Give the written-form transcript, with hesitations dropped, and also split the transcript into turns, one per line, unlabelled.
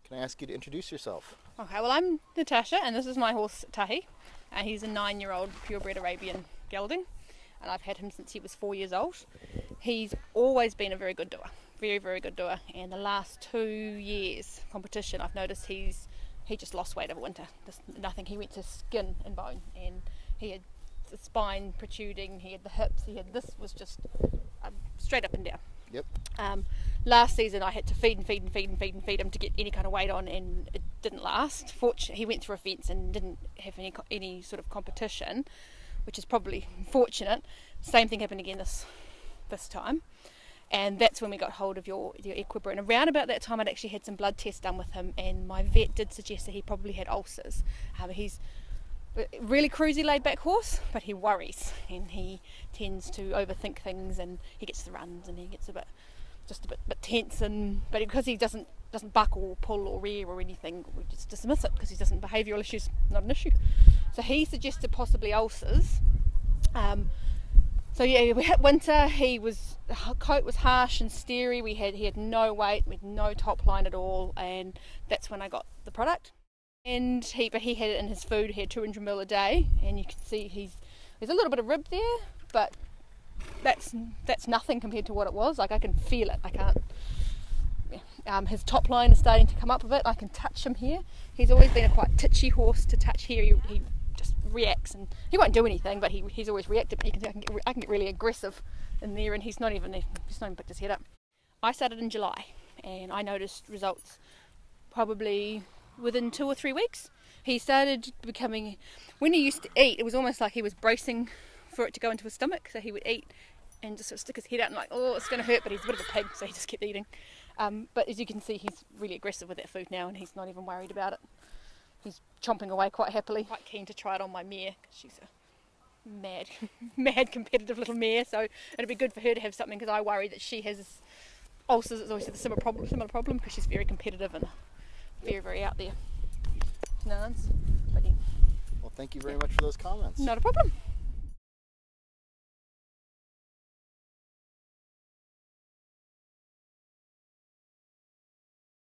Can I ask you to introduce yourself?
Okay, well I'm Natasha and this is my horse Tahi. He's a 9-year-old purebred Arabian gelding and I've had him since he was 4 years old. He's always been a very good doer, very good doer, and the last 2 years competition I've noticed he just lost weight over winter. Just nothing. He went to skin and bone and he had the spine protruding, he had the hips, this was just straight up and down.
Yep.
Last season I had to feed him to get any kind of weight on, and it didn't last. Fortunately, he went through a fence and didn't have any sort of competition, which is probably fortunate. Same thing happened again this time, and that's when we got hold of your EquiBrew. And around about that time I'd actually had some blood tests done with him, and my vet did suggest that he probably had ulcers. He's a really cruisy, laid back horse, but he worries and he tends to overthink things, and he gets the runs and he gets a bit tense, but because he doesn't buck or pull or rear or anything, we just dismiss it because he doesn't. Behavioural issues not an issue. So he suggested possibly ulcers. So yeah, we hit winter. His coat was harsh and steery. He had no weight, with no top line at all, and that's when I got the product. And he had it in his food. He had 200 ml a day, and you can see there's a little bit of rib there, but that's nothing compared to what it was. Like, I can feel it. I can't. Yeah. His top line is starting to come up a bit. I can touch him here. He's always been a quite titchy horse to touch here. He just reacts, and he won't do anything, but he's always reacted. But you can see I can get really aggressive in there, and he's not even picked his head up. I started in July, and I noticed results probably within 2 or 3 weeks. He started becoming, when he used to eat, it was almost like he was bracing for it to go into his stomach, so he would eat and just sort of stick his head out and like, oh, it's going to hurt, but he's a bit of a pig, so he just kept eating. But as you can see, he's really aggressive with that food now, and he's not even worried about it. He's chomping away quite happily. Quite keen to try it on my mare, because she's a mad competitive little mare, so it'd be good for her to have something, because I worry that she has ulcers. It's always a similar problem, because she's very competitive and very out there. But yeah.
Well, thank you very much for those comments.
Not a problem.